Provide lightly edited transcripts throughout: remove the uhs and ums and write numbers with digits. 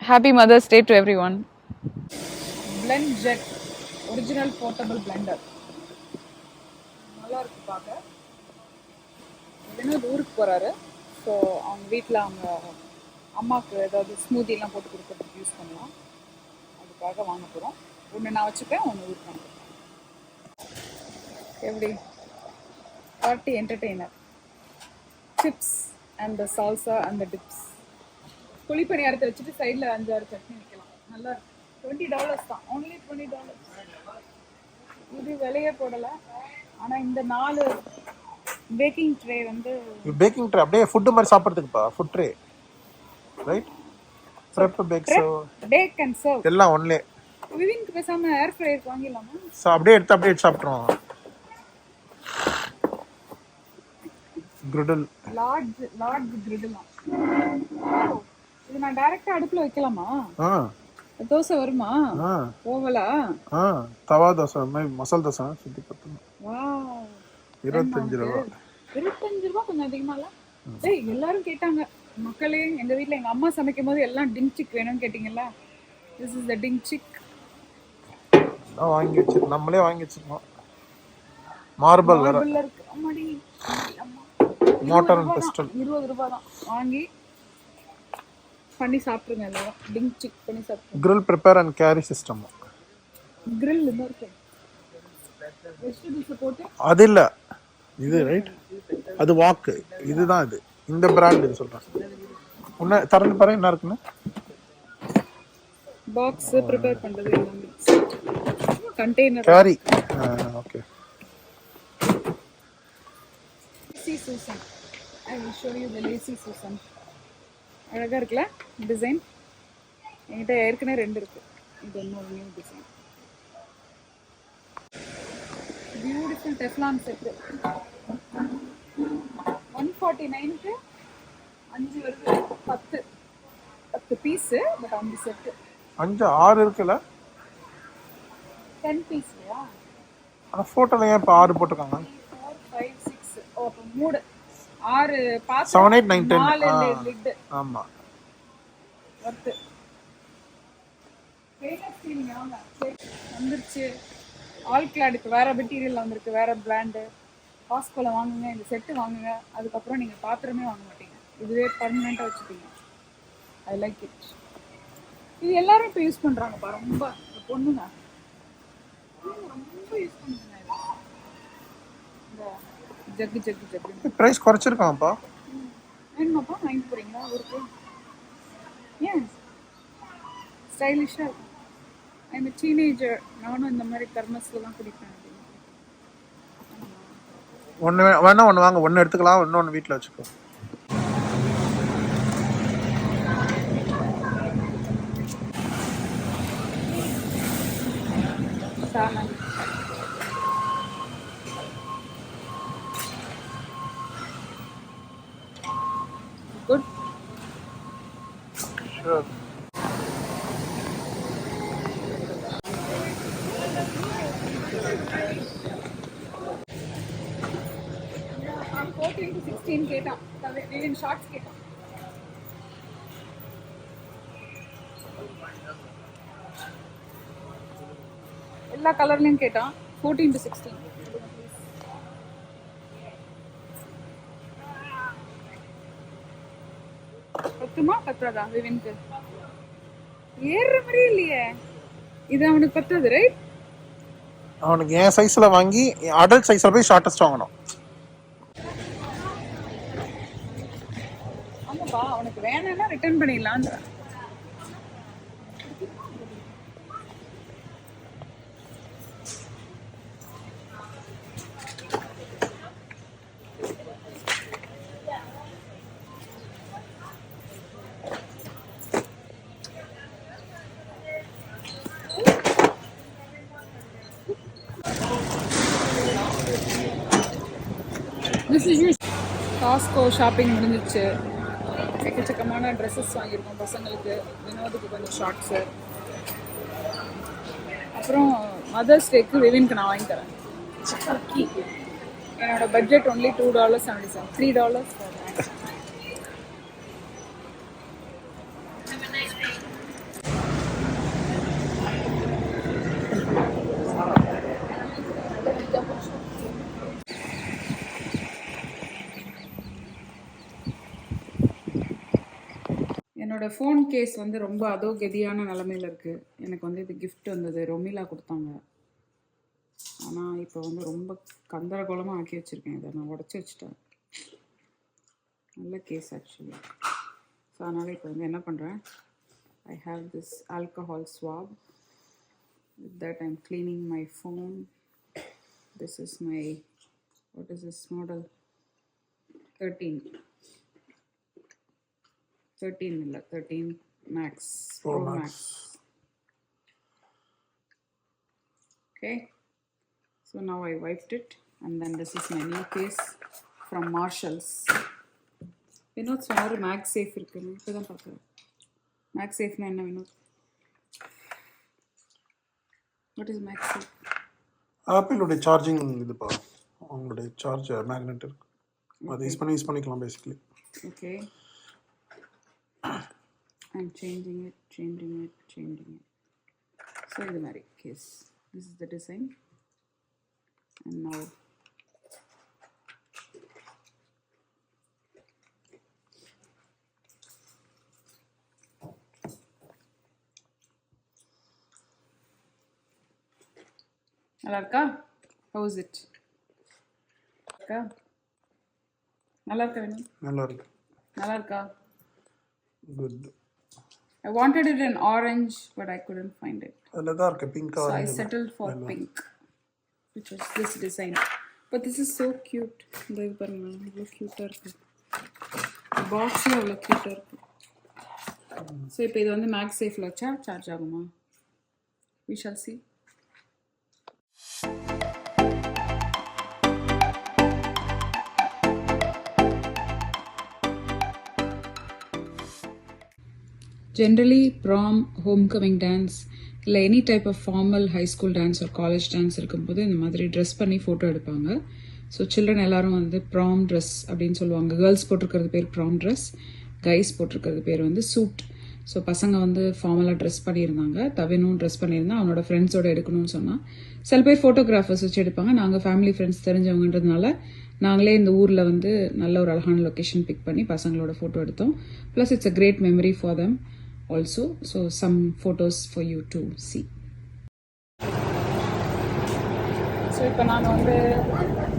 Happy Mother's Day to everyone. Blend Jet original portable Blender நல்லா இருக்கு பார்க்க. வினோத் ஊருக்கு போகிறாரு. ஸோ அவங்க வீட்டில் அவங்க அம்மாவுக்கு ஏதாவது ஸ்மூத்திலாம் போட்டு கொடுக்கறதுக்கு யூஸ் பண்ணலாம். அதுக்காக வாங்க போகிறோம். ஒன்று நான் வச்சுப்பேன், ஒன்று ஊருக்கு வாங்க போகிறேன். எப்படி party entertainer chips and the salsa and the dips. குழிப்பணியாரத்தை வச்சுட்டு சைடில் 5-6 சட்னி வைக்கலாம். நல்லா இருக்கு. $20 தான். only $20. இது விலையே போடலை. ஆனால் இந்த 4 பேக்கிங் ட்ரே வந்து பேக்கிங் ட்ரே அப்படியே ஃபுட் மாதிரி சாப்பிட்றதுக்குப்பா. Food tray right. Prep bake serve bake and serve எல்லாம் ஒன்லே. விவின்க்கு பேசாம ஏர் ஃப்ரையர் வாங்கிடலாமா? ஸோ அப்படியே எடுத்து சாப்பிட்றோம். கிரிடில் லார்ஜ் கிரிடிலாம். இது நான் டைரக்டா அடுப்புல வைக்கலாமா? தோசை வருமா? ஓவலா? தவா தோசை மசால் தோசை சுத்தி பத்தணும். வாவ், $25. $25 கொஞ்சம் அதிகமா இல்ல? ஏய், எல்லாரும் கேட்டாங்க. மக்களே, எங்க வீட்ல எங்க அம்மா சமைக்கும் போது எல்லாம் டிங் சிக் வேணும்னு கேட்டீங்கல்ல. திஸ் இஸ் த டிங் சிக். வாங்கி வச்சு நம்மளே வாங்கி வச்சிருக்கோம். மார்பிள் இருக்கு. அம்மாடி, அம்மா மோட்டார் அண்ட் பிஸ்டல் $20 தான். வாங்கி பண்ணி சாப்பிடுங்க. எல்லாரும் டிங் சிக் பண்ணி சாப்பிடுங்க. grill prepare and carry system. grill இன்னும் இருக்கு. வெஜிடபிள்ஸ் போட்டு அது இல்ல, இது ரைட். அது வாக். இதுதான் இது. இந்த பிராண்ட் இது சொல்றேன். உன்ன திறந்து பாரு என்ன இருக்குன்னு. பாக்ஸ் ப்ரிப்பேர் பண்றது எல்லாமே. Container carry. Okay. Lazy Susan. I will show you the lazy Susan. அழகா இருக்குல்ல டிசைன். என்கிட்ட ஏற்கனவே 2 இருக்கு. இது இன்னொரு new design. Beautiful Teflon set. 149க்கு 5 வருது. 10 பீஸ். But 5 set. 6 இருக்குல்ல? 10 பீஸ்லையா? ஆனா போட்டோல ஏன் இப்ப 6 போட்டுருக்காங்க? 4 5 6. ஓ, அப்ப மூடு 6 பாஸ். 7 8 9 10. 4 லிட். ஆமா. வர்த்து. ஸ்டெயின்லெஸ் ஸ்டீல் வாங்க. வந்துருச்சு. ஆல் கிளாடுக்கு வேற மெட்டீரியல் வந்திருக்கு, வேற பிராண்டு. காஸ்கோல வாங்குங்க, இந்த செட்டு வாங்குங்க. அதுக்கப்புறம் நீங்க பாத்திரமே வாங்க மாட்டீங்க. இதுவே பர்மனெண்டா வச்சுப்பீங்க. I like it. இது எல்லாரும் இப்போ யூஸ் பண்றாங்கப்பா. ரொம்ப பொண்ணுங்க ரொம்ப யூஸ் பண்ணுங்க. இந்த ஜக்கு பிரைஸ் குறைச்சிருக்காங்கப்பா. வேணுமாப்பா? வாங்கிட்டு போறீங்களா ஊருக்கு? ஏன் ஸ்டைலிஷாக இருக்கும். I'm teenager. நானும் இந்த மாதிரி தெர்மஸில் தான் குடிப்பேன். ஒன்று வேணா ஒன்று வாங்க. ஒன்று எடுத்துக்கலாம், இன்னொன்று வீட்டில் வச்சுக்கோ. சாமன் குட். ஷூர். நான் 14 to 16 கேட்டான். விவின் ஷார்ட்ஸ் கேட்டான். எல்லா கலர்லையும் கேட்டான். 14 to 16. பத்துமா பத்தாதா? விவின்க்கு ஏறுற மாதிரி இல்லையே. இது அவனுக்கு பத்தாது ரைட்? அவனுக்கு என் சைஸ்ல வாங்கி அடல்ட் சைஸ்ல போய் ஷார்ட்டஸ்ட் வாங்கணும். ஆமாப்பா, அவனுக்கு வேணும்னா ரிட்டர்ன் பண்ணிடலாம். காஸ்கோ ஷாப்பிங் முடிஞ்சிச்சு. எக்கச்சக்கமான ட்ரெஸ்ஸஸ் வாங்கியிருக்கோம் பசங்களுக்கு. வினோதுக்கு கொஞ்சம் ஷார்ட்ஸு. அப்புறம் மதர்ஸ் டேக்கு விவின்க்கு நான் வாங்கி தரேன். என்னோட பட்ஜெட் ஒன்லி $2.77. $3. என்னோட ஃபோன் கேஸ் வந்து ரொம்ப அதோ கதியான நிலமையில இருக்குது. எனக்கு வந்து இது gift வந்தது, ரொமிலா கொடுத்தாங்க. ஆனால் இப்போ வந்து ரொம்ப கந்தரகோலமாக ஆக்கி வச்சுருக்கேன். இதை நான் உடச்சி வச்சுட்டேன். நல்ல கேஸ் ஆக்சுவலி. ஸோ அதனால் இப்போ வந்து என்ன பண்ணுறேன், I have this alcohol swab. With that I'm cleaning my phone. This is my, what is this model? 13 இல்ல 13 Max Pro Max. Okay, so now I wiped it, and then this is my new case from Marshalls. Vinod சொன்னாரு maths safe இருக்குன்னு. இப்போ தான் பார்க்குறேன். மேக்ஸ் சேஃப்னா என்ன Vinod? What is MagSafe? ஆப்பிளோட சார்ஜிங் இதுப்பா, அவங்களுடைய சார்ஜ் மேக்னெட் இருக்கு, அதை யூஸ் பண்ணிக்கலாம் basically. Okay, I'm changing it. So இது மாதிரி case. This is the design. And now நல்லா இருக்கா? How is it? நல்லா இருக்கா வேணும்? நல்லா இருக்கா? Good. I wanted it in orange, but I couldn't find it. அதில் தான் இருக்கு pink. So I settled for pink, which is this design. But this is so cute. இந்த இது பாருங்க, இவ்வளோ க்யூட்டாக இருக்கு. பாக்ஸில் அவ்வளோ க்யூட்டாக இருக்கு. ஸோ இப்போ இது வந்து மேக்ஸ் சேஃபில் வச்சா சார்ஜ் ஆகுமா? We shall see. Generally, prom, homecoming dance, இல்லை any type of formal high school dance ஒரு காலேஜ் டான்ஸ் இருக்கும்போது இந்த மாதிரி ட்ரெஸ் பண்ணி ஃபோட்டோ எடுப்பாங்க. ஸோ சில்ட்ரன் எல்லாரும் வந்து ப்ராம் ட்ரெஸ் அப்படின்னு சொல்லுவாங்க. கேர்ள்ஸ் போட்டிருக்கிறது பேர் ப்ராம் ட்ரெஸ், கைஸ் போட்டிருக்கிறது பேர் வந்து சூட். ஸோ பசங்க வந்து ஃபார்மலாக ட்ரெஸ் பண்ணியிருந்தாங்க. தவினும் ட்ரெஸ் பண்ணியிருந்தா அவனோட ஃப்ரெண்ட்ஸோடு எடுக்கணும்னு சொன்னால். சில பேர் ஃபோட்டோகிராஃபர்ஸ் வச்சு எடுப்பாங்க. நாங்கள் ஃபேமிலி ஃப்ரெண்ட்ஸ் தெரிஞ்சவங்கன்றதுனால நாங்களே இந்த ஊரில் வந்து நல்ல ஒரு அழகான லொக்கேஷன் பிக் பண்ணி பசங்களோட ஃபோட்டோ எடுத்தோம். Plus it's a great memory for them also. So some photos for you to see. So இப்போ நான் வந்து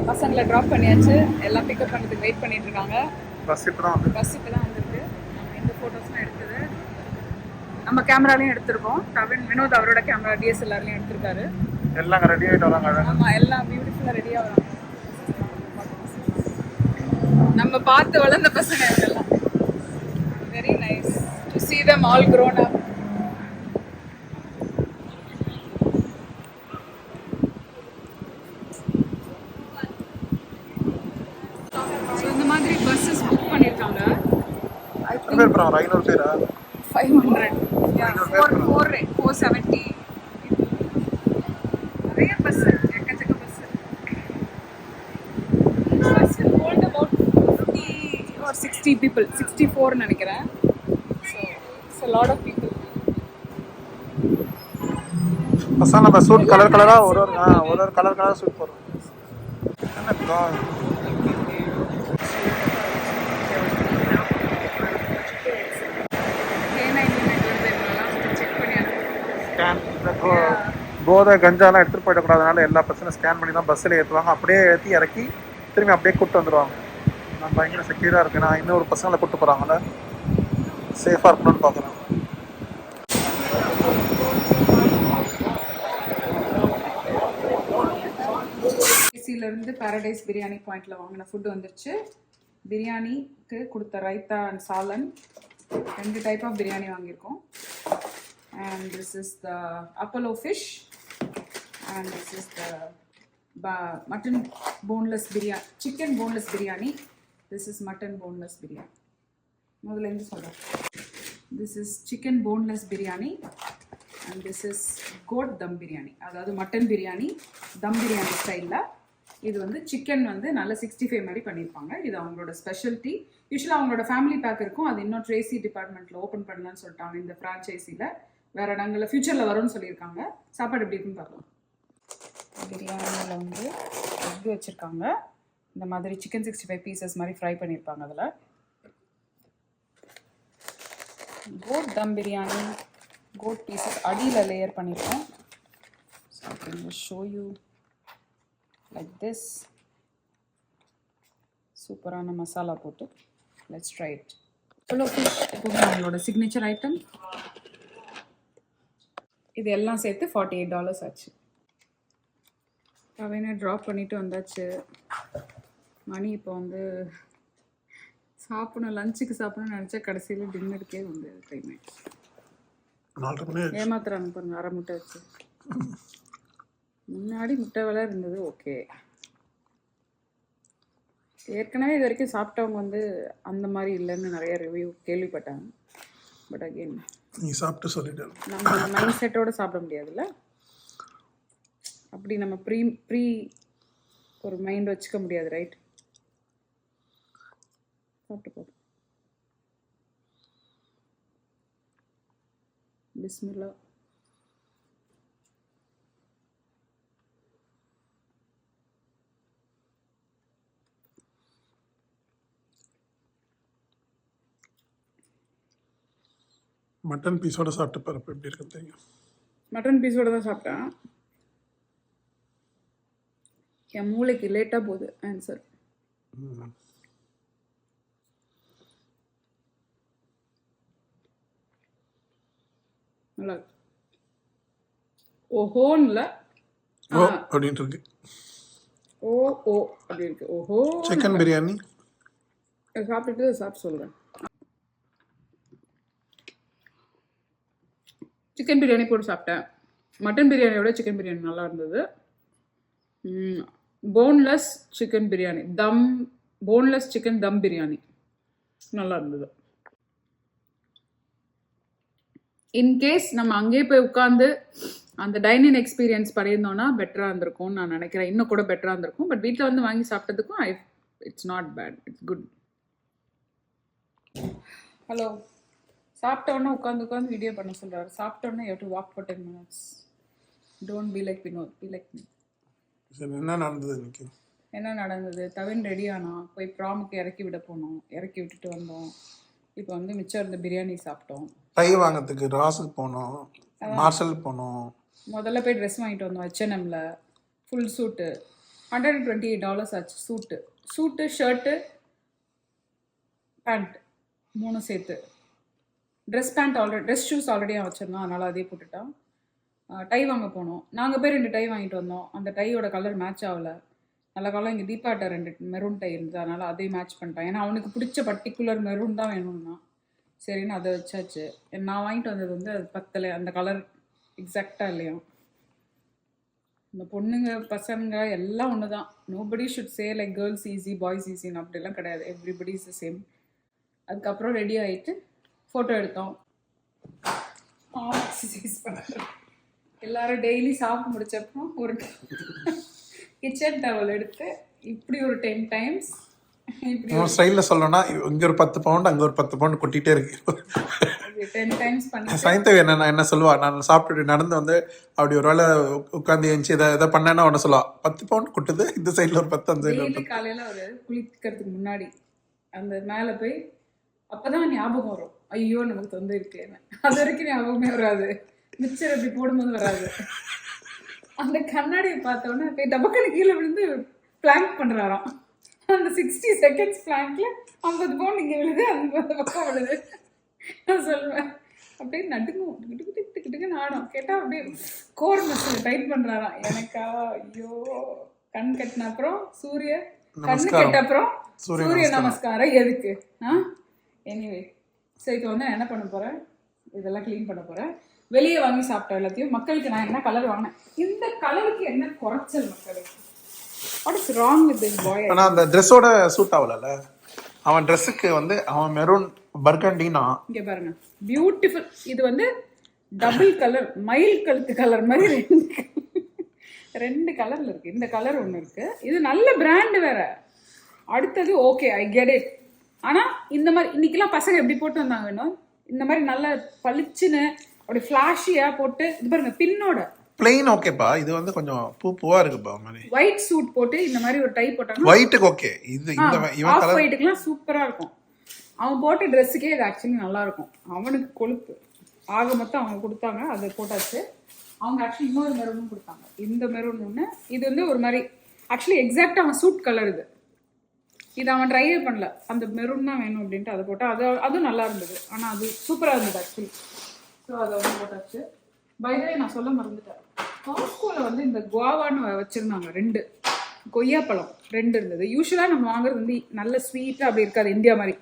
பசங்களை ட்ராப் பண்ணியாச்சு. எல்லாம் பிக்கப் பண்ணுறதுக்கு வெயிட் பண்ணிட்டு இருக்காங்க. பஸ் இப்போ தான் வந்துருக்கு. நம்ம இந்த ஃபோட்டோஸ்லாம் எடுத்தது நம்ம கேமராலையும் எடுத்திருக்கோம். வினோத் அவரோட கேமரா DSLRலையும் எடுத்திருக்காரு. எல்லாம் ரெடி ஆகிட்டு வராங்க. ஆமாம், எல்லாம் பியூட்டிஃபுல்லாக ரெடியாக வராங்க. நம்ம பார்த்து வளர்ந்த பசங்க இதெல்லாம். Very nice to see them all grown up. So இந்த மாதிரி buses book பண்ணிருக்காங்க. I think 500 பேரா? 500. Yeah, 470. நிறைய பஸ், எக்கச்சக்க bus. Bus will hold about 50 or 60 people. 64 நினைக்கிறேன். A lot of people. பசங்க நம்ம சூட் கலர் கலராக ஒரு கலர் சூட் போடுறோம். போதை கஞ்சாலாம் எடுத்துகிட்டு போயிடக்கூடாதுனால எல்லா பசங்களும் ஸ்கேன் பண்ணி தான் பஸ்ஸில் ஏற்றுவாங்க. அப்படியே ஏற்றி இறக்கி திரும்பி அப்படியே கூப்பிட்டு வந்துடுவாங்க. நம்ம பயங்கர செக்யூராக இருக்குது. நான் இன்னொரு பசங்களை கூப்பிட்டு போகிறாங்கள, சேஃபாக இருக்கணும்னு பார்க்குறேன். இருந்து பாரடைஸ் பிரியாணி பாயிண்ட்ல வாங்கின ஃபுட் வந்துருச்சு. பிரியாணிக்கு கொடுத்த raita and salan, 2 type of biryani வாங்கியிருக்கோம். And this is the Apollo fish and this is the mutton boneless biryani, chicken boneless biryani. This is mutton boneless biryani. முதல்ல இருந்து சொல்கிறேன். This is chicken boneless biryani and this is goat dum biryani. அதாவது மட்டன் பிரியாணி தம் பிரியாணி ஸ்டைலில். இது வந்து சிக்கன் வந்து நல்ல 65 மாதிரி பண்ணியிருப்பாங்க. இது அவங்களோட ஸ்பெஷாலிட்டி. யூஸ்வலாக அவங்களோட ஃபேமிலி பேக் இருக்கும். அது இன்னும் ட்ரேசி டிபார்ட்மெண்ட்டில் ஓப்பன் பண்ணலான்னு சொல்லிட்டாங்க. இந்த ஃப்ரான்ச்சைஸியில் வேறு இடங்களில் ஃப்யூச்சரில் வரும்னு சொல்லியிருக்காங்க. சாப்பாடு எப்படி இருக்குன்னு பார்க்கலாம். பிரியாணியில் வந்து எக் வச்சுருக்காங்க. இந்த மாதிரி சிக்கன் 65 பீசஸ் மாதிரி ஃப்ரை பண்ணியிருப்பாங்க. அதில் code dum biryani, code pieces அடியில் லேயர் பண்ணியிருக்கோம். So I can show you like this. சூப்பரான மசாலா போட்டு லெட்ஸ் ட்ரை இட். எவ்வளோ ஃபிஷ் எப்போவுமே நம்மளோட சிக்னேச்சர் ஐட்டம். இது எல்லாம் சேர்த்து $48 ஆச்சு. அவனை ட்ராப் பண்ணிவிட்டு வந்தாச்சு. மணி இப்போ வந்து சாப்பிடணும், லஞ்சுக்கு சாப்பிடணும்னு நினச்சா கடைசியில் டின்னருக்கே வந்து டைம் ஆகிடுச்சு. ஏமாத்துறாங்க பாருங்க, அரை முட்டை வச்சு. முன்னாடி முட்டை விலை இருந்தது ஓகே. ஏற்கனவே இது வரைக்கும் சாப்பிட்டவங்க வந்து அந்த மாதிரி இல்லைன்னு நிறைய ரிவ்யூ கேள்விப்பட்டாங்க. பட் அகெயின் நீ சாப்பிட்டு சொல்லிட்டு நம்ம மைண்ட் செட்டோட சாப்பிட முடியாதுல்ல. அப்படி நம்ம ப்ரீ ஒரு மைண்ட் வச்சுக்க முடியாது, ரைட்? சாப்பிட்டு போ. பிஸ்மில்லா. மட்டன் பீஸோட சாப்பிட்டு பாருப்ப எப்படி இருக்கு தெரியும். மட்டன் பீஸோட தான் சாப்பிட்டேன். என் மூளைக்கு லேட்டாக போகுது ஆன்சர். நல்லா ஓஹோன்ல ஓ அப்படின்ட்டு இருக்கு. ஓ ஓ அப்படி இருக்கு. ஓஹோ சிக்கன் பிரியாணி சாப்பிட்டுட்டு சாப்பிட்டு சொல்லுவேன். சிக்கன் பிரியாணி போட்டு சாப்பிட்டேன். மட்டன் பிரியாணியோட சிக்கன் பிரியாணி நல்லா இருந்தது. Boneless chicken biryani, boneless chicken dum biryani நல்லா இருந்தது. இன்கேஸ் நம்ம அங்கேயே போய் உட்காந்து அந்த டைனிங் எக்ஸ்பீரியன்ஸ் பண்ணியிருந்தோன்னா பெட்டராக இருந்திருக்கும்னு நான் நினைக்கிறேன். இன்னும் கூட பெட்டராக இருந்திருக்கும். பட் வீட்டில் வந்து வாங்கி சாப்பிட்டதுக்கும் it's not bad, it's good. Hello, சாப்பிட்டோன்னே உட்காந்து வீடியோ பண்ண சொல்கிறாரு. சாப்பிட்டோன்னே you have to walk for 10 minutes. Don't be like Vinod, be like me. என்ன நடந்தது இன்னைக்கு? என்ன நடந்தது? தவின் ரெடி ஆனா போய் ப்ராமுக்கு இறக்கி விட போனோம். இறக்கி விட்டுட்டு வந்தோம். இப்போ வந்து மிச்சம் இருந்த பிரியாணி சாப்பிட்டோம். டை வாங்கிறதுக்கு ராஸுக்கு போனோம், மார்ஷல் போனோம். முதல்ல போய் ட்ரெஸ் வாங்கிட்டு வந்தோம் H&Mல. ஃபுல் சூட்டு $128 ஆச்சு. சூட்டு ஷர்ட்டு பேண்ட் 3 சேர்த்து. ட்ரெஸ் ஷூஸ் ஆல்ரெடி வச்சுருந்தோம், அதனால் அதே போட்டுட்டான். டை வாங்க போனோம். நாங்கள் போய் 2 டை வாங்கிட்டு வந்தோம். அந்த டையோட கலர் மேட்ச் ஆகலை. நல்ல காலம் இங்கே தீபாட்ட 2 மெரூன் டை இருந்துச்சு, அதனால் அதையும் மேட்ச் பண்ணிட்டான். ஏன்னா அவனுக்கு பிடிச்ச பர்டிகுலர் மெரூன் தான் வேணும்னா சரின்னு அதை வச்சாச்சு. நான் வாங்கிட்டு வந்தது வந்து அது பத்தலை, அந்த கலர் எக்ஸாக்டாக இல்லையா. இந்த பொண்ணுங்க பசங்க எல்லாம் ஒன்று தான். Nobody should say like girls easy boys ஈஸின்னு அப்படிலாம் கிடையாது. Everybody is the same. அதுக்கப்புறம் ரெடி ஆகிட்டு ஃபோட்டோ எடுத்தோம். எக்ஸசைஸ் பண்ணுறோம். எல்லாரும் டெய்லி சாப்பிட்டு முடிச்சப்பறம் ஒரு கிச்சன் டவல் எடுத்து இப்படி ஒரு 10 times இப்படி ஸ்டைலில் சொல்லணும்னா இங்கே ஒரு 10 பவுண்ட் அங்கே ஒரு 10 பவுண்ட் கொட்டிகிட்டே இருக்கு. 10 times பண்ணி சயின்தவி என்ன சொல்லுவா, நான் சாப்பிட்டுட்டு நடந்து வந்து அப்படி ஒரு வேளை உட்காந்து எழுந்துச்சு எதை பண்ணேன்னா ஒன்று சொல்லுவா, 10 பவுண்ட் கொட்டுது, இந்த சைடில் ஒரு 10 அந்த சைடில். காலையில் ஒரு குளிக்கிறதுக்கு முன்னாடி அந்த மேலே போய் அப்போதான் ஞாபகம் வரும், ஐயோ நமக்கு தொந்தரவு இருக்கேன்னு. அது வரைக்கும் ஞாபகமே வராது. மிச்சர் அப்படி போடும்போது வராது. அந்த கண்ணாடியை பார்த்தோன்னே போய் டபக்குன்னு கீழே விழுந்து பிளாங்க் பண்ணுறாராம். அந்த 60 seconds பிளாங்க்ல 50 பவுண்ட் இங்கே விழுது, 50 பக்கம் விழுது. நான் சொல்லுவேன் அப்படியே நடுங்கும், கிட்டுக்கிட்டு ஆடும். கேட்டால் அப்படியே கோர் மசில் டைட் பண்ணுறாராம். எனக்கா ஐயோ கண் கட்டின அப்புறம் கண்ணு கட்ட அப்புறம் சூரிய நமஸ்காரம் எதுக்கு? எனிவே சரி, இப்போ வந்து நான் என்ன பண்ண போகிறேன், இதெல்லாம் க்ளீன் பண்ண போகிறேன். வெளியே வாங்கி சாப்பிட்டேன் எல்லாத்தையும். மக்களுக்கு நான் என்ன கலர் வாங்கினேன், இந்த கலருக்கு என்ன குறைச்சல் மக்களுக்கு? What is wrong with this boy? ஆனால் அந்த ட்ரெஸ்ஸோட சூட் ஆகல. அவன் ட்ரெஸ்ஸுக்கு வந்து அவன் மெரூன் பர்கண்டினா இங்கே பாருங்க, பியூட்டிஃபுல். இது வந்து டபுள் கலர், மயில் கழுத்து கலர் மாதிரி 2 கலர்ல இருக்கு. இந்த கலர் ஒன்று இருக்கு, இது நல்ல பிராண்டு வேற. அடுத்தது ஓகே, ஐ கெட் இட். ஆனால் இந்த மாதிரி இன்னைக்கெல்லாம் பசங்க எப்படி போட்டு வந்தாங்க வேணும், இந்த மாதிரி நல்ல பளிச்சுன்னு அப்படி ஃப்ளாஷியா போட்டு. இது பாருங்க பின்னோட பிளெயின் ஓகேப்பா. இது வந்து கொஞ்சம் பூவா இருக்குப்பா. மாதிரி ஒயிட் சூட் போட்டு இந்த மாதிரி ஒரு டை போட்டாங்க. ஒயிட்டுக்கு ஓகே. இது இந்த இவன் கலர் ஒயிட்டுக்குலாம் சூப்பரா இருக்கும். அவன் போட்ட ட்ரெஸ்ஸுக்கே இது ஆக்சுவலி நல்லா இருக்கும். அவனுக்கு கொழுப்பு ஆக மொத்தம் அவங்க கொடுத்தாங்க, அதை போட்டாச்சு. அவங்க ஆக்சுவலி இன்னொரு மெரூனும் கொடுத்தாங்க, இந்த மெரூன் ஒன்று. இது வந்து ஒரு மாதிரி ஆக்சுவலி எக்ஸாக்டாக அவன் சூட் கலர் இது அவன் ட்ரையே பண்ணல, அந்த மெரூன் தான் வேணும் அப்படின்ட்டு அதை போட்டால் அதுவும் நல்லா இருந்தது. ஆனால் அது சூப்பராக இருந்தது ஆக்சுவலி. ஸோ அதை வந்து போட்டாச்சு. பைதவே நான் சொல்ல மறந்துட்டேன், காஸ்கோவில் வந்து இந்த குவாவான்னு வச்சுருந்தாங்க, 2 கொய்யாப்பழம் 2 இருந்தது. யூஸ்வலாக நம்ம வாங்குறது வந்து நல்ல ஸ்வீட்டாக அப்படி இருக்காது இந்தியா மாதிரி.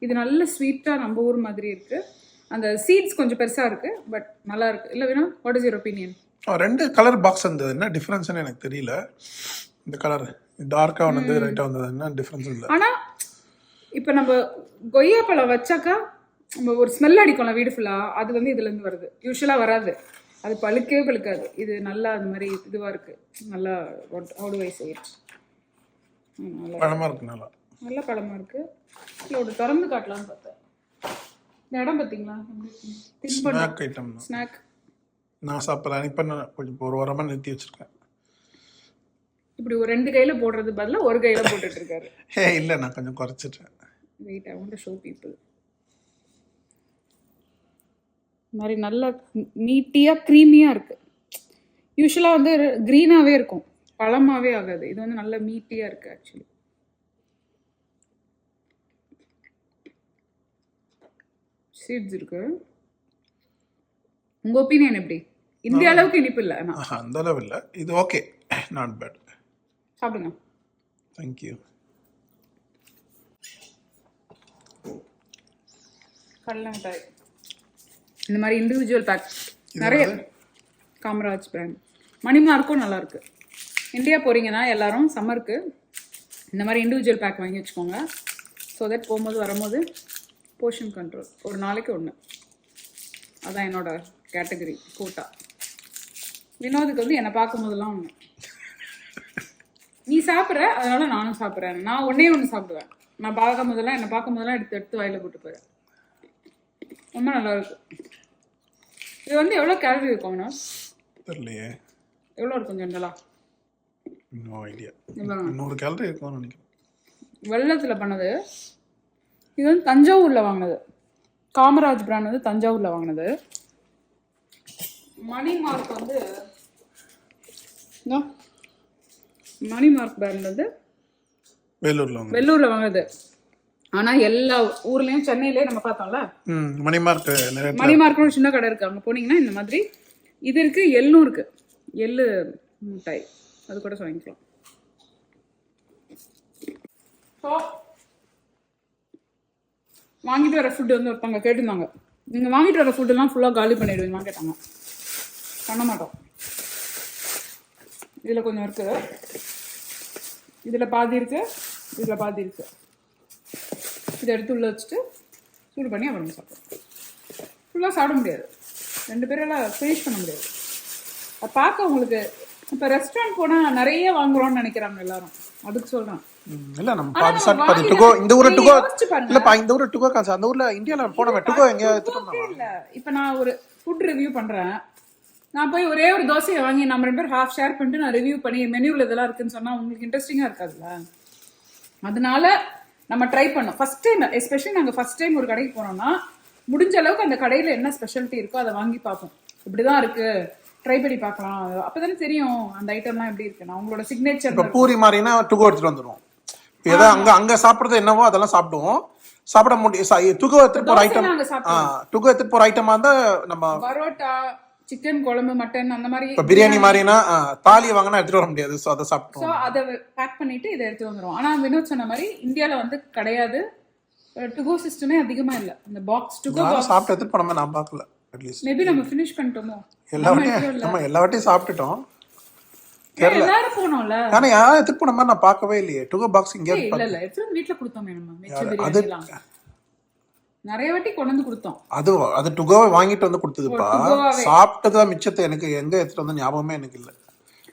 இது நல்ல ஸ்வீட்டாக நம்ம ஊர் மாதிரி இருக்குது. அந்த சீட்ஸ் கொஞ்சம் பெருசாக இருக்குது, பட் நல்லா இருக்குது. இல்லை வேணும், what is your opinion? 2 colour box இருந்தது, என்ன டிஃப்ரென்ஸ்னு எனக்கு தெரியல. இந்த கலர் டார்க்காக வந்தது, ரைட்டாக வந்தது, என்ன டிஃப்ரென்ஸ் இல்லை. ஆனால் இப்போ நம்ம கொய்யாப்பழம் வச்சாக்கா நம்ம ஒரு ஸ்மெல் அடிக்கும்ல வீடு ஃபுல்லாக, அது வந்து இதுலேருந்து வருது. யூஸ்வலாக வராது, அது பழுக்கவே பழுக்காது. இது நல்லா அது மாதிரி இதுவாக இருக்குது, நல்லா அவுடுவை செய்யும், பழமாக இருக்கு, நல்லா நல்ல பழமாக இருக்குது. இல்லை ஒரு திறந்து காட்டலான்னு பார்த்தேன். இந்த இடம் பார்த்தீங்களா, ஸ்நாக் ஐட்டம் ஸ்நாக் நான் சாப்பிட்றேன். இப்போ நான் கொஞ்சம் ஒரு வாரமாக நிறுத்தி வச்சுருக்கேன். இப்படி ஒரு 2 கையில் போடுறது பதிலாக ஒரு கையில் போட்டுட்டு இருக்காரு. இல்லை, நான் கொஞ்சம் குறைச்சிட்டேன். Wait, I want to show people. இந்த மாதிரி நல்லா மீட்டியாக க்ரீமியாக இருக்குது. யூஸ்வலாக வந்து க்ரீனாகவே இருக்கும், பழமாகவே ஆகாது. இது வந்து நல்ல மீட்டியாக இருக்குது ஆக்சுவலி. சீட்ஸ் இருக்கு. உங்கள் ஒப்பீனியன் எப்படி? இந்திய அளவுக்கு இனிப்பு இல்லை, அந்த அளவு இல்லை, இது ஓகே, நாட் பேட். சாப்பிடுங்க. தேங்க்யூ. கடலை மிட்டாய் இந்த மாதிரி இண்டிவிஜுவல் பேக் நிறைய. காமராஜ் பிராண்ட் மணிமார்க்கும் நல்லா இருக்கு. இந்தியா போறீங்கன்னா எல்லாரும் சம்மருக்கு இந்த மாதிரி இண்டிவிஜுவல் பேக் வாங்கி வச்சுக்கோங்க. ஸோ தட் போகும்போது வரும்போது போர்ஷன் கண்ட்ரோல், ஒரு நாளைக்கு 1. அதான் என்னோட கேட்டகரி கோட்டா. வினோதுக்கு வந்து என்னை பார்க்கும் போதெல்லாம் 1. நீ சாப்பிட்ற, அதனால நானும் சாப்பிட்றேன். நான் 1 சாப்பிடுவேன். நான் பார்க்கும் போதெல்லாம் என்னை பார்க்கும் போதெல்லாம் எடுத்து வாயில போட்டு போயிடுறேன். ரொம்ப நல்லா இருக்கு. இது வந்து எவ்வளோ கேலரி இருக்கும்னா தெரியலையே, எவ்வளோ இருக்கும் ஜென்ரலா? No idea. 100 கேலரி இருக்கும்னு நினைக்கிறேன். வெள்ளத்தில் பண்ணது. இது வந்து தஞ்சாவூரில் வாங்கினது. காமராஜ் பிராண்ட் வந்து தஞ்சாவூரில் வாங்கினது. மணிமார்க் வந்து மணிமார்க் பிராண்ட் வந்து வெள்ளூரில் வாங்கினது. ஆனால் எல்லா ஊர்லேயும் சென்னையிலே நம்ம பார்த்தோம்ல மணிமார்க்னு ஒரு சின்ன கடை இருக்குது. அங்கே போனீங்கன்னா இந்த மாதிரி இது இருக்குது, எள்ளும் இருக்குது. எள்ளு மிட்டாய் அது கூட வாங்கிக்கலாம். ஸோ வாங்கிட்டு வர ஃபுட்டு வந்து ஒருத்தவங்க கேட்டிருந்தாங்க, நீங்கள் வாங்கிட்டு வர ஃபுட்டெல்லாம் ஃபுல்லாக காலி பண்ணிடுவீங்களான்னு கேட்டாங்க. பண்ண மாட்டோம். இதில் கொஞ்சம் இருக்குது, இதில் பாதி இருக்குது, இதில் பாதி இருக்குது. இதை எடுத்து உள்ளே வச்சுட்டு சூடு பண்ணி அப்புறம் சாப்பிடுவோம். ஃபுல்லாக சாப்பிட முடியாது, 2 பேரெல்லாம் ஃபினிஷ் பண்ண முடியாது. அதை பார்க்க உங்களுக்கு இப்போ ரெஸ்டாரண்ட் போனால் நிறைய வாங்குறோம்னு நினைக்கிறாங்க எல்லாரும், அதுக்கு சொல்கிறேன். இல்ல நம்ம பாதி சாப்பிட்டு பாதி டுகோ. இந்த ஊர்ல டுகோ இல்லப்பா, இந்த ஊர்ல டுகோ காசு. அந்த ஊர்ல இந்தியால போனவே டுகோ எங்க எடுத்துட்டு வந்தாங்க. இல்ல இப்போ நான் ஒரு ஃபுட் ரிவ்யூ பண்றேன், நான் போய் ஒரே ஒரு தோசையை வாங்கி நம்ம 2 பேர் ஹாஃப் ஷேர் பண்ணிட்டு நான் ரிவ்யூ பண்ணி மெனுவில் இதெல்லாம் இருக்குன்னு சொன்னா உங்களுக்கு இன்ட்ரெஸ்டிங்கா இருக்காதுல்ல. அதனால நம்ம ட்ரை பண்ணோம் ஃபர்ஸ்ட் டைம். எஸ்பெஷலி நாங்கள் ஃபர்ஸ்ட் டைம் ஒரு கடைக்கு போனோம்னா முடிஞ்ச அளவுக்கு அந்த கடையில் என்ன ஸ்பெஷாலிட்டி இருக்கோ அதை வாங்கி பார்ப்போம். இப்படிதான் இருக்கு, ட்ரை பண்ணி பார்க்கலாம், அப்பதானே தெரியும் அந்த ஐட்டம்லாம் எப்படி இருக்குன்னு. அவங்களோட சிக்னேச்சர். இப்போ பூரி மாதிரினா டுகோ எடுத்துட்டு வந்துடும். ஏதோ அங்க சாப்பிட்றது என்னவோ அதெல்லாம் சாப்பிடுவோம். சாப்பிட முடியும். டுகோ எடுத்துட்டு போற ஐட்டம், டுகோ எடுத்துட்டு போற ஐட்டமா இருந்தா நம்ம பரோட்டா, சிக்கன் குழம்பு, மட்டன் அந்த மாதிரி. இப்போ பிரியாணி மாதிரினா தாலி வாங்கினா எடுத்துட்டு வர முடியாது. ஸோ அதை சாப்பிட்டோம். ஸோ அதை பேக் பண்ணிட்டு இதை எடுத்து வந்துடும். ஆனால் வினோத் சொன்ன மாதிரி இந்தியாவில் வந்து கிடையாது, டுகோ சிஸ்டமே அதிகமாக இல்லை. இந்த பாக்ஸ் டுகோ பாக்ஸ் சாப்பிட்டு எடுத்துட்டு போனோமே நான் பார்க்கல. அட்லீஸ்ட் மேபி நம்ம ஃபினிஷ் பண்ணிட்டோமோ, எல்லா வாட்டியும் சாப்பிட்டுட்டோம். எல்லாரும் போனோம்ல, ஆனா யாரும் எடுத்துட்டு போன மாதிரி நான் பார்க்கவே இல்லையே. டுகோ பாக்ஸ் இங்க இல்ல எடுத்து வீட்டுல கொடுத்தோமே நம்ம பிரியாணி நிறைய வாட்டி கொண்டு வந்து கொடுத்தோம். அது டுகோவை வாங்கிட்டு வந்து கொடுத்ததுப்பா. சாப்பிட்டதா மிச்சத்தை எனக்கு எங்க எடுத்துட்டு வந்து ஞாபகமே எனக்கு இல்ல.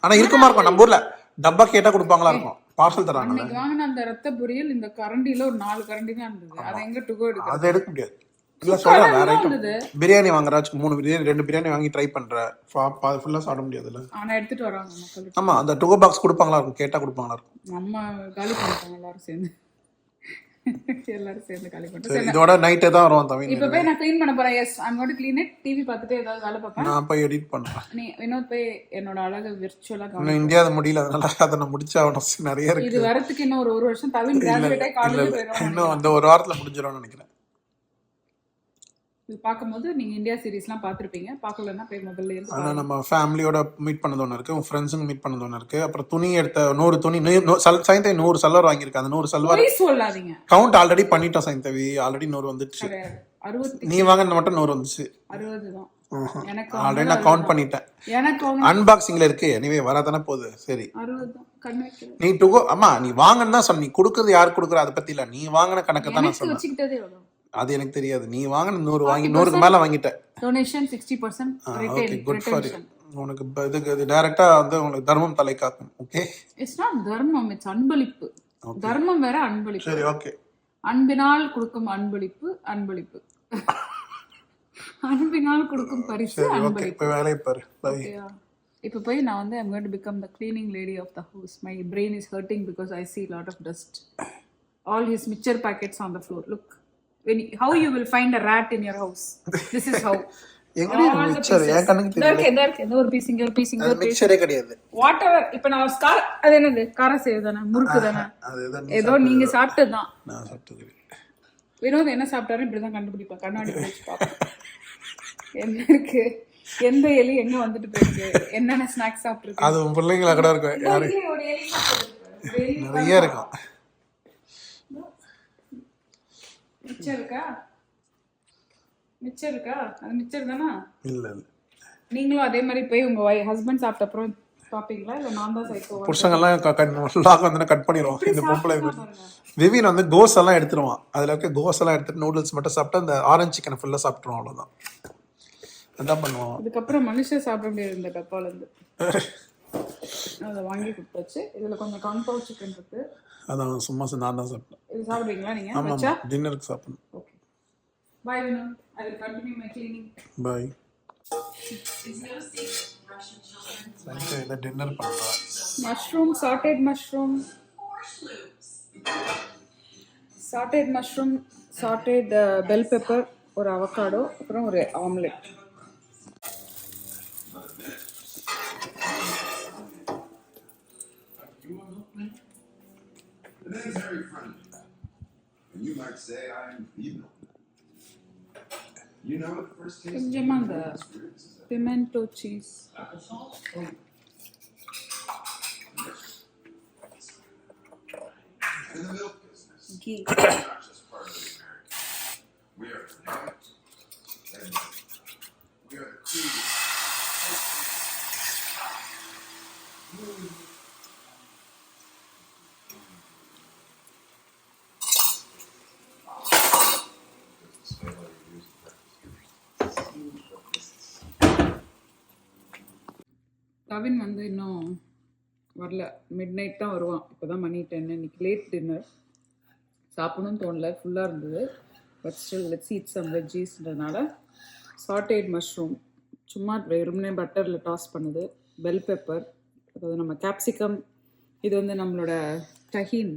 ஆனா இருக்குமா இருக்கும் நம்ம ஊர்ல டப்பா கேட்டா கொடுப்பாங்களா இருக்கும், பார்சல் தராங்க. அன்னைக்கு வாங்கின அந்த ரத்த பொரியல் இந்த கரண்டில ஒரு 4 கரண்டி தான் இருந்தது. அதை எங்க டுகோ எடுக்க, அதை எடுக்க முடியாது. இல்ல சொல்றேன், வேற ஐட்டம் பிரியாணி வாங்குறாச்சு 3 பிரியாணி 2 பிரியாணி வாங்கி ட்ரை பண்ற ஃபுல்லா சாப்பிட முடியாதுல்ல. ஆனா எடுத்துட்டு வராங்க மக்கள். ஆமா, அந்த டுகோ பாக்ஸ் கொடுப்பாங்களா இருக்கும், கேட்டா கொடுப்பாங்களா இருக்கும். நம்ம காலி பண்ணிட்டாங்க எல்லாரும் சேர்ந்து. எல்லாரும் சேர்ந்து காலி பண்ணிட்டு சரி இதோட நைட்டே தான் வரும் தவிர இப்ப போய் நான் க்ளீன் பண்ண போறேன். Yes I am going to clean it. TV பார்த்துட்டு ஏதாவது வேலை பார்ப்பேன். நான் போய் எடிட் பண்றேன். நீ வினோத் போய் என்னோட அழகு விர்ச்சுவலா இன்னும் இந்தியாவில் முடியல, அதனால அதை நான் முடிச்சாகணும். நிறைய இருக்கு. இது வரதுக்கு இன்னும் ஒரு வருஷம். தவின் கிராஜுவேட் ஆகி காலேஜ் போயிடும். இன்னும் அந்த ஒரு வாரத்துல முடிஞ்சிடும்னு நினைக்கிறேன். இது பார்க்கும்போது நீங்க இந்தியா சீரிஸ்லாம் பார்த்துருப்பீங்க. பார்க்கலன்னா போய் முதல்ல இருந்து ஆனால் நம்ம ஃபேமிலியோட மீட் பண்ணது ஒன்று இருக்குது, உன் ஃப்ரெண்ட்ஸுங்க மீட் பண்ணது ஒன்று இருக்குது. அப்புறம் துணி எடுத்த 100 துணி சைந்தவி 100 சல்வார் வாங்கியிருக்கேன். அந்த 100 சல்வார் போய் சொல்லாதீங்க. கவுண்ட் ஆல்ரெடி பண்ணிட்டோம் சைந்தவி. ஆல்ரெடி 100 வந்துடுச்சு. 60 நீ வாங்கினது மட்டும் 100 வந்துச்சு. 60 தான் எனக்கு. ஆல்ரெடி நான் கவுண்ட் பண்ணிட்டேன். எனக்கு அன்பாக்சிங்ல இருக்கு. எனிவே வரதானே போகுது. சரி 60 தான் கண்ணு வைக்கிறேன். நீ டுகோ அம்மா நீ வாங்கன்னு தான் சொன்ன. நீ கொடுக்கறது யார் கொடுக்குற அதை பத்தி இல்ல, நீ வாங்கின கணக்கு தான் நான் சொன்னேன். வச்சுக்கிட்டதே எவ்வளோ அது எனக்கு தெரியாது. நீ வாங்கின 100 வாங்கி 100க்கு மேல வாங்கிட்டேன். Donation 60% okay good for you. உனக்கு இதுக்கு டைரக்டா வந்து உங்களுக்கு தர்மம் தலை காக்கும். ஓகே இட்ஸ் நாட் தர்மம், இட்ஸ் அன்பளிப்பு. தர்மம் வேற, அன்பளிப்பு. சரி ஓகே. அன்பினால் கொடுக்கும் அன்பளிப்பு, அன்பளிப்பு. அன்பினால் கொடுக்கும் பரிசு, அன்பளிப்பு. இப்போ வேலையை பாரு. பை. இப்போ போய் நான் வந்து I'm going to become the cleaning lady of the house. My brain is hurting because I see a lot of dust. All his mixture packets on the floor. Look. How you will find a rat in your house? This is how. எங்கடி mixer ஏன் கண்ணுக்கு தெரியல. இந்த ஒரு piece இங்க, ஒரு piece இங்க, ஒரு பீஸ். மிக்சரே கிடையாது. வாட்டர். இப்போ நான் அது என்னது கார சேவ் தானே, முறுக்கு தானே, ஏதோ நீங்க சாப்பிட்டது தான். நான் சாப்பிட்டது. வினோத் என்ன சாப்பிட்டாரு இப்படிதான் கண்டுபிடிப்பேன். கண்ணாடி வச்சு பார்ப்பேன் என்ன இருக்கு, எந்த எலி எங்க வந்துட்டு போயிருக்கு, என்னென்ன ஸ்நாக்ஸ் சாப்பிட்டுருக்கு. அது உன் பிள்ளைங்களா கூட இருக்கும். யாரு நிறைய இருக்கும். மிச்சம் இருக்கா, மிச்சம் இருக்கா, அது மிச்சம் தானா? இல்ல இல்ல. நீங்களும் அதே மாதிரி போய் உங்க ஹஸ்பண்ட் சாப்பிட்ட அப்புறம் பாப்பீங்களா, இல்ல நான் தான் சைக்கோ? புருஷங்கெல்லாம் லாக் வந்து கட் பண்ணிடுவோம். இந்த பொம்பளை விவின் வந்து கோஸ் எல்லாம் எடுத்துருவான். அதுல இருக்க கோஸ் எல்லாம் எடுத்துட்டு நூடுல்ஸ் மட்டும் சாப்பிட்டு அந்த ஆரஞ்சு சிக்கனை ஃபுல்லா சாப்பிட்டுருவோம். அவ்வளவுதான். அதான் பண்ணுவோம். அதுக்கப்புறம் மனுஷன் சாப்பிட முடியாது இந்த டப்பால இருந்து. அதை வாங்கி கொடுத்தாச்சு. இதுல கொஞ்சம் காம்பவுண்ட் சிக்கன் இருக்கு. அதான் சும்மா நான் தான் சாப்பிட்டேன். இது சாப்பிடுவீங்களா நீங்க? ஆமா வச்சா டின்னருக்கு சாப்பிடணும். Okay bye Vinod. I will continue my cleaning. Bye. Dinner பண்றேன். Mushroom, sauteed mushroom, sauteed mushroom, sauteed bell pepper, ஒரு அவகாடோ, அப்புறம் ஒரு ஆம்லெட். கொஞ்சமா இந்த பிமெண்டோ சீஸ். Ghee. கவின் வந்து இன்னும் வரல. மிட் நைட் தான் வருவான். இப்போ தான் மணி 10. இன்னைக்கு லேட் டின்னர். சாப்பிடணும்னு தோணல, ஃபுல்லாக இருந்தது. But still let's eat some வெஜ்ஜீஸ்ன்றதுனால சாட்டேட் மஷ்ரூம் சும்மா வெறுமனே பட்டரில் டாஸ் பண்ணுது. பெல் பெப்பர், அதாவது நம்ம கேப்சிகம், இது வந்து நம்மளோட tahini,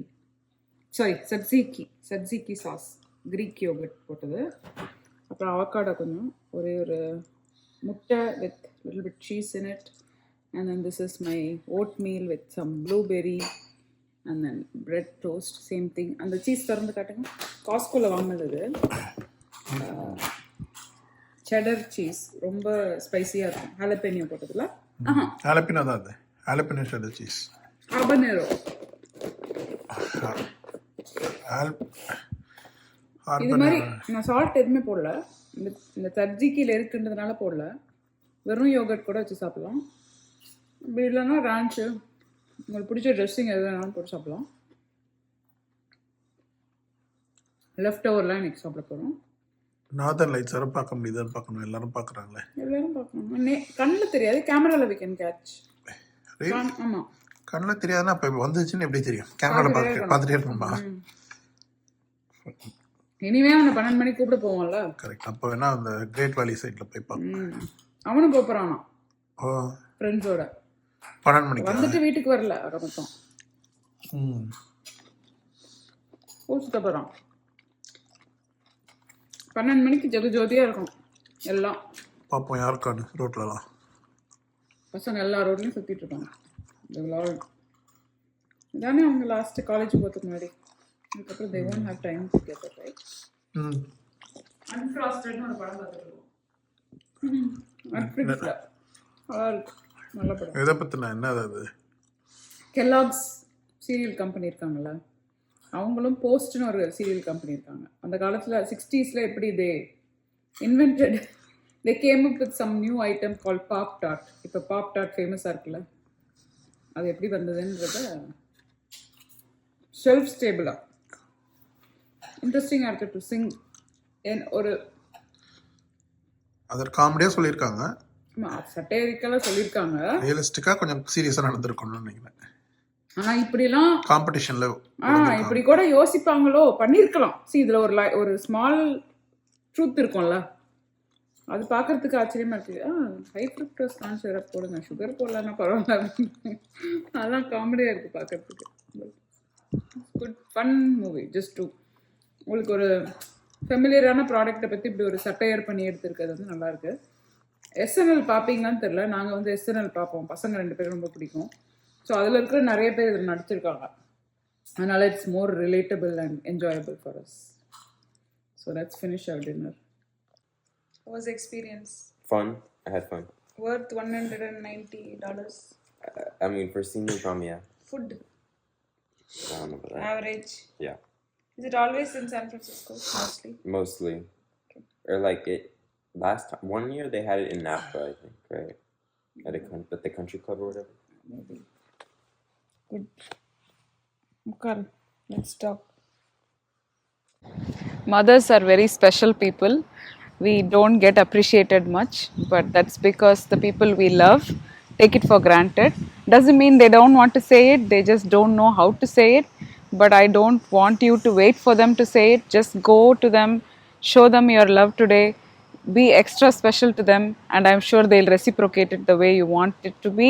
tzatziki sauce, Greek yogurt போட்டது. அப்புறம் அவக்காடோ கொஞ்சம், ஒரே ஒரு முட்டை with little bit cheese in it. And then this is my oatmeal with some blueberry and then bread toast, same thing. And the cheese தரந்து காட்டுங்க. காஸ்கோல வாங்கினது cheddar cheese, ரொம்ப ஸ்பைசியா இருக்கும். ஹாலபெனியோ போட்டதுல. ஹாலபெனியோ தான் அது. ஹாலபெனியோ cheddar cheese. ஹாபனேரோ. இது மாதிரி நான் சால்ட் எதுவுமே போடல. இந்த தர்ஜிக்கில இருக்குன்றதுனால போடல. வெறும் யோகர்ட் கூட வச்சு சாப்பிடலாம். அப்படி இல்லைன்னா ரான்ச்சு, உங்களுக்கு பிடிச்ச ட்ரெஸ்ஸிங் எது வேணாலும் போட்டு சாப்பிடலாம். லெஃப்ட் ஓவர்லாம் எனக்கு சாப்பிட போகிறோம். நார்தர்ன் லைட்ஸ் வர பார்க்க முடியுது, பார்க்கணும். எல்லாரும் பார்க்குறாங்களே. எல்லாரும் பார்க்கணும். கண்ணில் தெரியாது, கேமராவில் வி கேன் கேட்ச். ஆமாம், கண்ணில் தெரியாதுன்னா இப்போ வந்துச்சுன்னு எப்படி தெரியும்? கேமராவில் பார்த்துட்டே இருக்கணும்பா. இனிமே அவனை 12 மணிக்கு கூப்பிட போவான்ல. கரெக்ட். அப்போ வேணா அந்த கிரேட் வேலி சைடில் போய் பார்ப்போம். அவனும் போகிறானா ஓ ஃப்ரெண்ட்ஸோட. 12 மணிக்கு வந்துட்டு வீட்டுக்கு வரல. மொத்தம் ஊர் சுத்த போகிறோம். 12 மணிக்கு ஜோதியாக இருக்கும் எல்லாம். பார்ப்போம் யாருக்கானு ரோட்லலாம். பசங்க எல்லா ரோட்லையும் சுற்றிட்டு இருப்பாங்க. இதானே அவங்க லாஸ்ட்டு காலேஜ் போகிறதுக்கு முன்னாடி. அதுக்கப்புறம் they won't have time to get that, right? அன்ஃப்ராஸ்டட்னு ஒரு படம் பார்த்துருக்கோம். நெட்ஃப்ளிக்ஸில் நல்லா இருக்கும், நல்ல படம். எதை பற்றின என்ன அது? கெல்லாக்ஸ் சீரியல் கம்பெனி இருக்காங்கல்ல, அவங்களும் போஸ்ட்னு ஒரு சீரியல் கம்பெனி இருக்காங்க. அந்த காலத்தில் 60s எப்படி they invented, they came up with some new item call pop டாட். இப்போ பாப் டாட் ஃபேமஸாக இருக்குல்ல, அது எப்படி வந்ததுன்றத ஷெல்ஃப் ஸ்டேபிளாக இன்ட்ரெஸ்டிங்காக இருக்குது டு சிங். ஒரு அதர் காமெடியாக சொல்லியிருக்காங்க, சட்டேரிக்கலாக சொல்லியிருக்காங்க, ரியலிஸ்டிக்காக கொஞ்சம் சீரியஸாக நடந்திருக்கணும்னு நினைக்கிறேன். ஆனால் இப்படிலாம் காம்படிஷனில் இப்படி கூட யோசிப்பாங்களோ, பண்ணியிருக்கலாம். இதில் ஒரு ஸ்மால் ட்ரூத் இருக்கும்ல, அது பார்க்கறதுக்கு ஆச்சரியமா இருக்குது. ஹை ஃப்ரக்டோஸ் கார்ன் சிரப் போடுங்க, சுகர் போடலன்னா பரவாயில்ல. அதெல்லாம் காமெடியாக இருக்குது பார்க்கறதுக்கு. Good fun movie. Just to உங்களுக்கு ஒரு ஃபெமிலியரான ப்ராடக்ட்டை பற்றி இப்படி ஒரு சட்டையர் பண்ணி எடுத்துருக்கிறது வந்து நல்லாயிருக்கு. எஸ்என்எல் பார்ப்பீங்களான்னு தெரில, நாங்கள் வந்து எஸ்என்எல் பார்ப்போம், பசங்க 2 பேரும் ரொம்ப பிடிக்கும். ஸோ அதில் இருக்கிற நிறைய பேர் இதில் நடிச்சிருக்காங்க. அதனால் it's more relatable and enjoyable for us. So let's finish our dinner. What was the experience? Fun. I had fun. Worth $190. I mean, for senior prom, yeah. Food I don't know about that. average. Yeah, Is it always in San Francisco mostly? mostly. Or like it. Last time, one year they had it in Napa, I think, right? At the country club or whatever. Maybe. Good. Okay, let's talk. Mothers are very special people. We don't get appreciated much, but that's because the people we love take it for granted. Doesn't mean they don't want to say it, they just don't know how to say it. But I don't want you to wait for them to say it. Just go to them, show them your love today, be extra special to them, and I'm sure they'll reciprocate it the way you want it to be.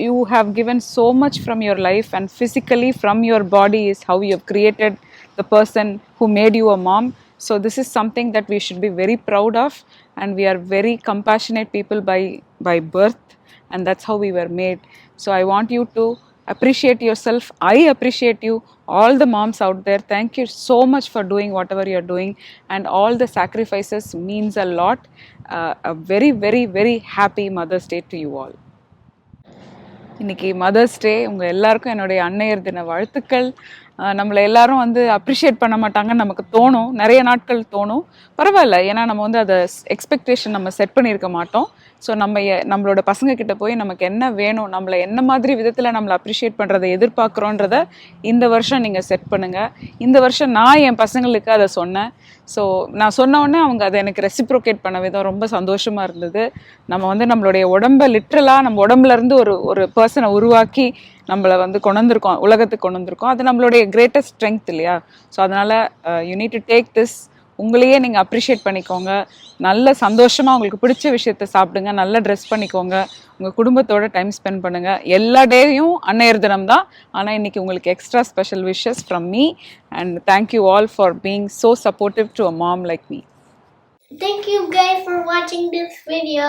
You have given so much from your life, and physically from your body is how you have created the person who made you a mom. So this is something that we should be very proud of, and we are very compassionate people by birth, and that's how we were made. So I want you to appreciate yourself. I appreciate you, all the moms out there. Thank you so much for doing whatever you're doing, and all the sacrifices means a lot. A very, very, very happy Mother's Day to you all. இன்றைக்கி mother's day. உங்கள் எல்லாருக்கும் என்னுடைய அன்னையர் தின வாழ்த்துக்கள். நம்மளை எல்லாரும் வந்து அப்ரிஷியேட் பண்ண மாட்டாங்கன்னு நமக்கு தோணும், நிறைய நாட்கள் தோணும். பரவாயில்ல, ஏன்னா நம்ம வந்து அதை எக்ஸ்பெக்டேஷன் நம்ம செட் பண்ணியிருக்க மாட்டோம். ஸோ நம்மளோட பசங்கக்கிட்ட போய் நமக்கு என்ன வேணும், நம்மளை என்ன மாதிரி விதத்தில் நம்மளை அப்ரிஷியேட் பண்ணுறதை எதிர்பார்க்குறோன்றத இந்த வருஷம் நீங்கள் செட் பண்ணுங்கள். இந்த வருஷம் நான் என் பசங்களுக்கு அதை சொன்னேன். ஸோ நான் சொன்னோடனே அவங்க அதை எனக்கு ரெசிப்ரோகேட் பண்ண விதம் ரொம்ப சந்தோஷமாக இருந்தது. நம்ம வந்து நம்மளுடைய உடம்பை லிட்ரலாக நம்ம உடம்புலேருந்து ஒரு பர்சனை உருவாக்கி நம்மளை வந்து கொண்டு வந்திருக்கோம், உலகத்துக்கு கொண்டு வந்திருக்கோம். அது நம்மளுடைய கிரேட்டஸ்ட் ஸ்ட்ரென்த் இல்லையா? ஸோ அதனால் you need to take this. உங்களையே நீங்கள் அப்ரிஷியேட் பண்ணிக்கோங்க. நல்ல சந்தோஷமாக உங்களுக்கு பிடிச்ச விஷயத்த சாப்பிடுங்க, நல்லா ட்ரெஸ் பண்ணிக்கோங்க, உங்கள் குடும்பத்தோட டைம் ஸ்பெண்ட் பண்ணுங்கள். எல்லா டேயும் அன்னையர் தினம் தான், ஆனால் இன்றைக்கி உங்களுக்கு extra special wishes from me, and thank you all for being so supportive to a mom like me. Thank you guys for watching this video.